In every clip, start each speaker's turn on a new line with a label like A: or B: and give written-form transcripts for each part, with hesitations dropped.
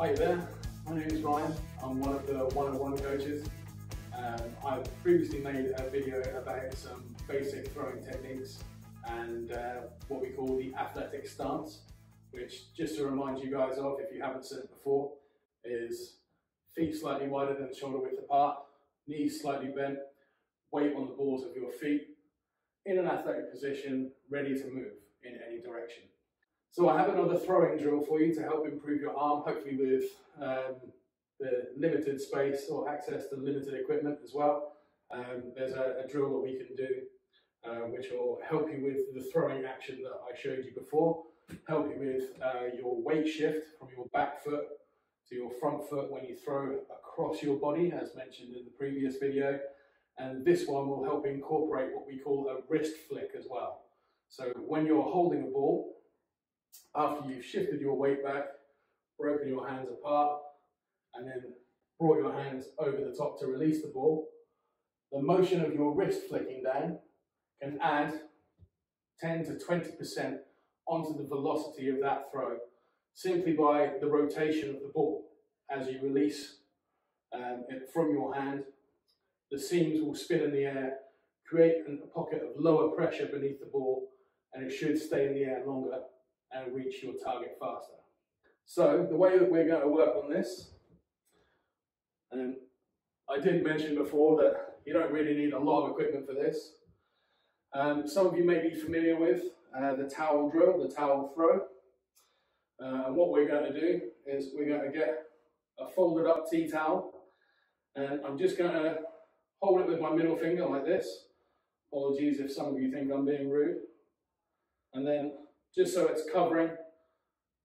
A: Hi there, my name is Ryan. I'm one of the one-on-one coaches. I've previously made a video about some basic throwing techniques and what we call the athletic stance, which, just to remind you guys of, if you haven't seen it before, is feet slightly wider than shoulder width apart, knees slightly bent, weight on the balls of your feet, in an athletic position, ready to move in any direction. So I have another throwing drill for you to help improve your arm, hopefully with the limited space or access to limited equipment as well. There's a drill that we can do which will help you with the throwing action that I showed you before, help you with your weight shift from your back foot to your front foot when you throw across your body, as mentioned in the previous video. And this one will help incorporate what we call a wrist flick as well. So when you're holding a ball, after you've shifted your weight back, broken your hands apart, and then brought your hands over the top to release the ball, the motion of your wrist flicking down can add 10 to 20% onto the velocity of that throw, simply by the rotation of the ball. As you release it from your hand, the seams will spin in the air, create a pocket of lower pressure beneath the ball, and it should stay in the air longer and reach your target faster. So the way that we're going to work on this, and I did mention before that you don't really need a lot of equipment for this. Some of you may be familiar with the towel drill, the towel throw. And what we're going to do is we're going to get a folded up tea towel, and I'm just going to hold it with my middle finger like this. Apologies if some of you think I'm being rude. And then just so it's covering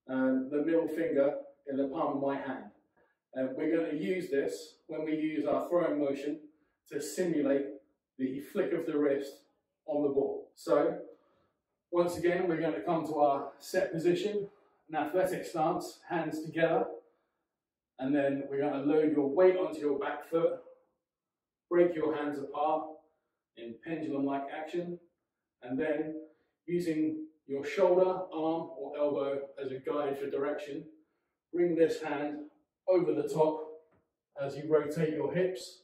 A: the middle finger in the palm of my hand. We're going to use this when we use our throwing motion to simulate the flick of the wrist on the ball. So once again, we're going to come to our set position, an athletic stance, hands together, and then we're going to load your weight onto your back foot, break your hands apart in pendulum-like action, and then using your shoulder, arm or elbow as a guide for direction, bring this hand over the top as you rotate your hips,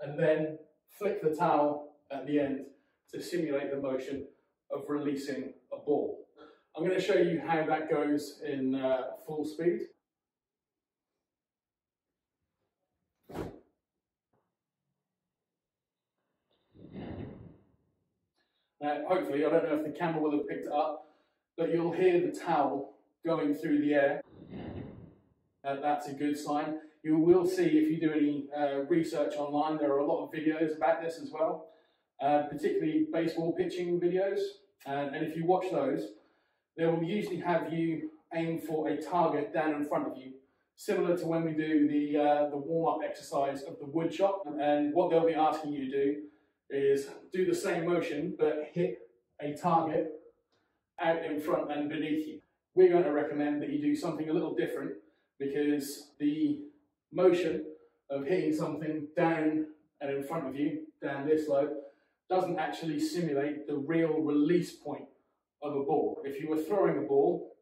A: and then flick the towel at the end to simulate the motion of releasing a ball. I'm going to show you how that goes in full speed. Hopefully, I don't know if the camera will have picked it up, but you'll hear the towel going through the air. That's a good sign. You will see, if you do any research online, there are a lot of videos about this as well, particularly baseball pitching videos. And if you watch those, they will usually have you aim for a target down in front of you, similar to when we do the warm-up exercise of the wood chop. And what they'll be asking you to do is do the same motion but hit a target out in front and beneath you. We're going to recommend that you do something a little different, because the motion of hitting something down and in front of you, down this low, doesn't actually simulate the real release point of a ball. If you were throwing a ball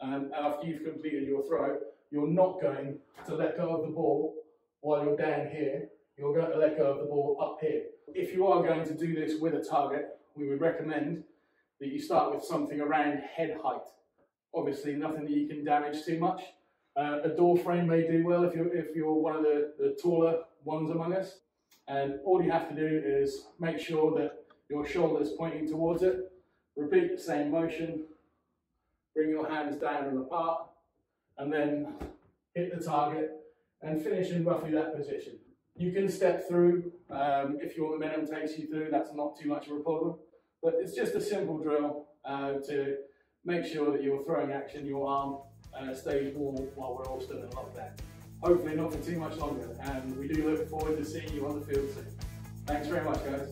A: after you've completed your throw, you're not going to let go of the ball while you're down here. You're going to let go of the ball up here. If you are going to do this with a target, we would recommend that you start with something around head height. Obviously, nothing that you can damage too much. A door frame may do well if you're one of the taller ones among us. And all you have to do is make sure that your shoulder is pointing towards it. Repeat the same motion. Bring your hands down and apart, and then hit the target and finish in roughly that position. You can step through if your momentum takes you through. That's not too much of a problem, but it's just a simple drill to make sure that your throwing action, your arm, stays warm while we're all still in lockdown. Hopefully not for too much longer, and we do look forward to seeing you on the field soon. Thanks very much, guys.